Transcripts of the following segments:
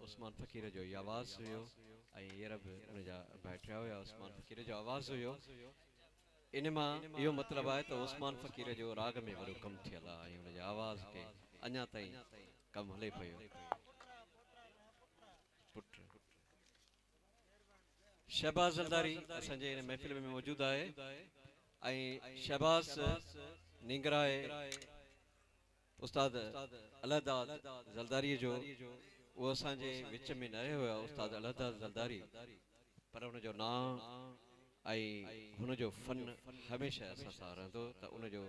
उस्मान फ़कीर जो ई आवाज़ हुयो ऐं हींअर बि उनजा बैठिया हुया उस्मान फ़कीर जो आवाज़ हुयो। इन मां इहो मतिलबु आहे त उस्मान फ़कीर जो राग में वॾो कमु थियल आहे ऐं उनजे आवाज़ खे अञा ताईं कमु हले पियो। पुट शहबाज़ ज़रदारी असांजे हिन महफ़िल में मौजूदु आहे ऐं शहबाज़ निंगराए उस्ताद अलहदाद ज़रदारी जो वो असांजे विच में न रहियो हुया उस्ताद अलहदाद ज़रदारी पर उनजो नाम ऐं हुनजो फ़न हमेशह असां सां रहंदो त उनजो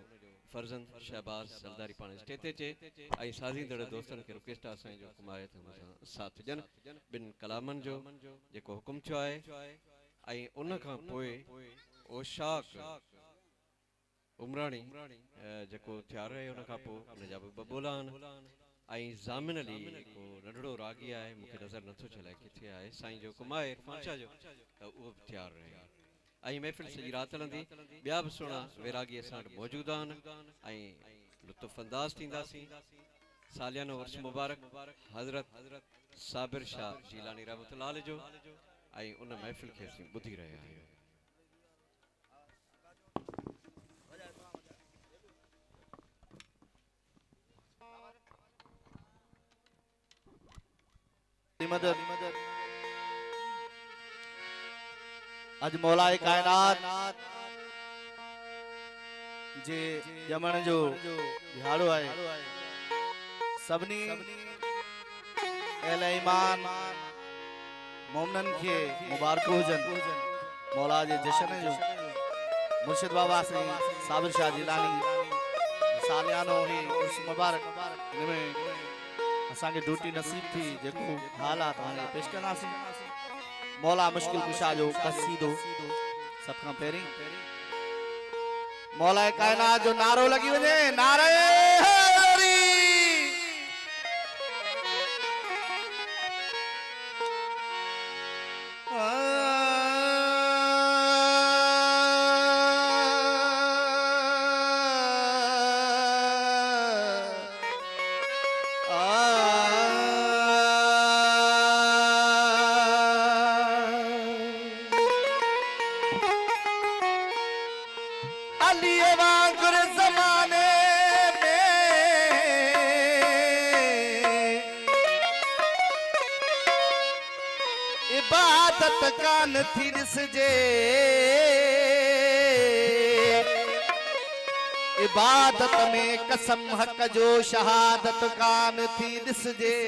फर्ज़ंद शहबाज़ ज़रदारी पाण स्टेज ते अचे ऐं साज़ींदड़ दोस्तनि खे रिक्वेस्ट आहे असांजो हुकुम आहे त हुन सां साथ ॾियनि ॿिनि कलामनि जो जेको हुकुम थियो आहे ऐं उन खां पोइ ओशाक उमराणी जेको तयारु रहे उन खां पोइ उनजा बि ॿ ॿोला आहिनि ऐं ज़ामिन अली को नंढड़ो रागी आहे मूंखे नज़र नथो अचे अलाए किथे आहे साईं जो हुकुम आहे इरफान शाह जो त उहो बि तयारु रहे ऐं महफ़िल सॼी राति हलंदी ॿिया बि सुहिणा वैरागी असां वटि मौजूदु आहिनि ऐं लुत्फ़ अंदाज़ थींदासीं। सालियानो उर्स मुबारक हज़रत साबिर शाह जीलानी रहमतुल्लाह अलैह जो ऐं उन महफ़िल खे असीं ॿुधी रहिया आहियूं। अज मौलाए कायनात जे जमण जो दिहाड़ो आहे सभनी अहले ईमान मोमिनन के मुबारक हुजन मौला जे जश्न जो मुर्शिद बाबा से साबिर शाह जिलानी सालियानो ही उर्स मुबारक इनमें असां के ड्यूटी नसीब थी जेको हालात हाने पेश करनासी मौला मुश्किल कुशा जो कसीदो सब खां पहिरीं मौला कायनात जो नारो लगी वने नारे हैदरी कान थी दिसजे इबादत में कसम हक जो शहादत कान थी दिसजे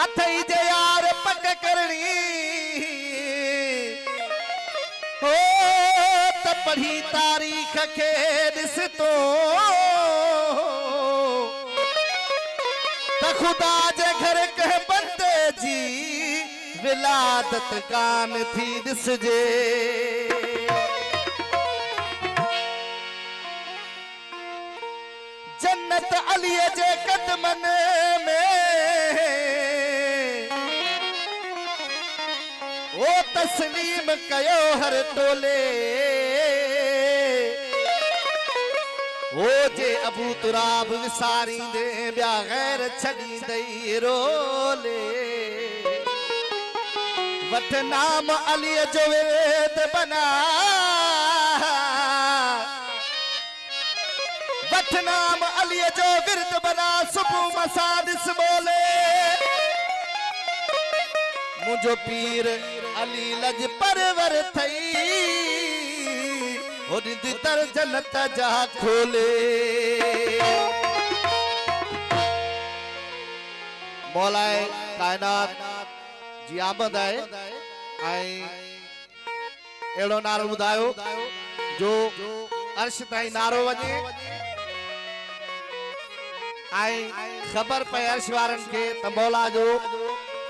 अथई जे यार पक करनी हो त पढ़ी तारीख के दिस तो त खुदा जे घर के बंदे जी विलादत कान थी दिसजे जन्नत अली जे कदमन में ओ तस्लीम कयो हर टोले ओ जे अबू तुराब विसारी दे ब्या गैर छड़ी दई रोले वठ नाम अली जो वेद बना वठ नाम अली जो विरद बना सुबह मसादिस बोले मुझो पीर अली लज परवर थई और तर जन्नत जा खोले मौलाए कायनात जी आमद है एड़ो नारो बुधायो जो अर्श ताई नारो वजे खबर पे अर्श वारन के त मौला जो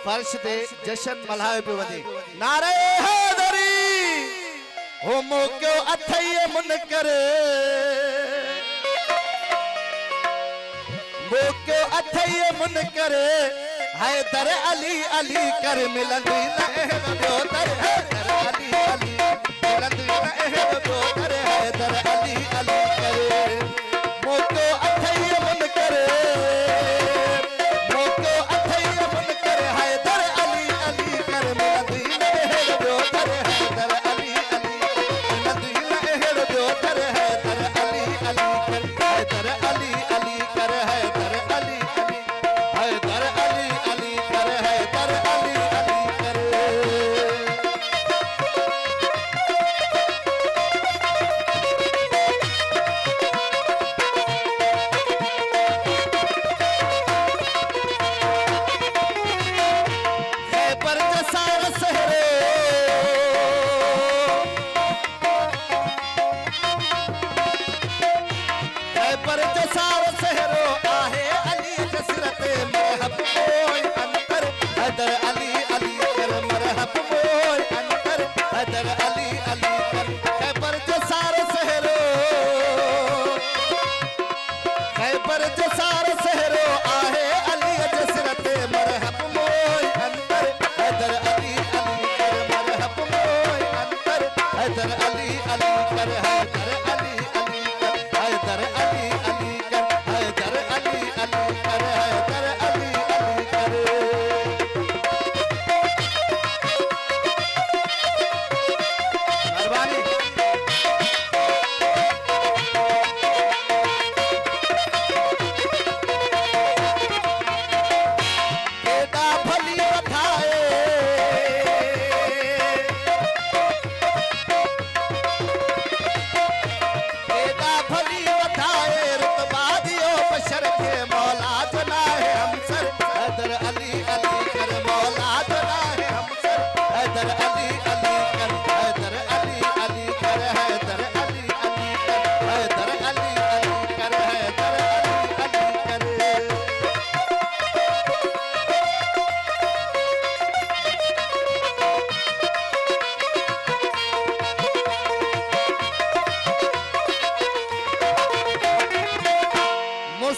फर्श ते जशन मल्हायो पे वजे नारे हैदरी हो मोक्यो अथई मुनकर मोक्यो अथई मुनकर हैदर अली अली कर मिलंदी न ॿियो दर हैदर अली अली मिलंदी न ॿियो दर हैदर अली अली कर मोक्यो अथई मुनकर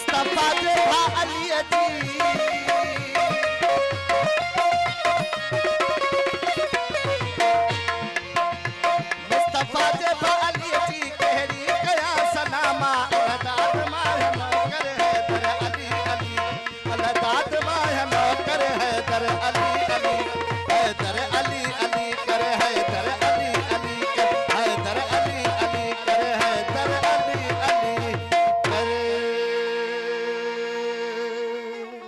मुस्तफा जे भा अली जी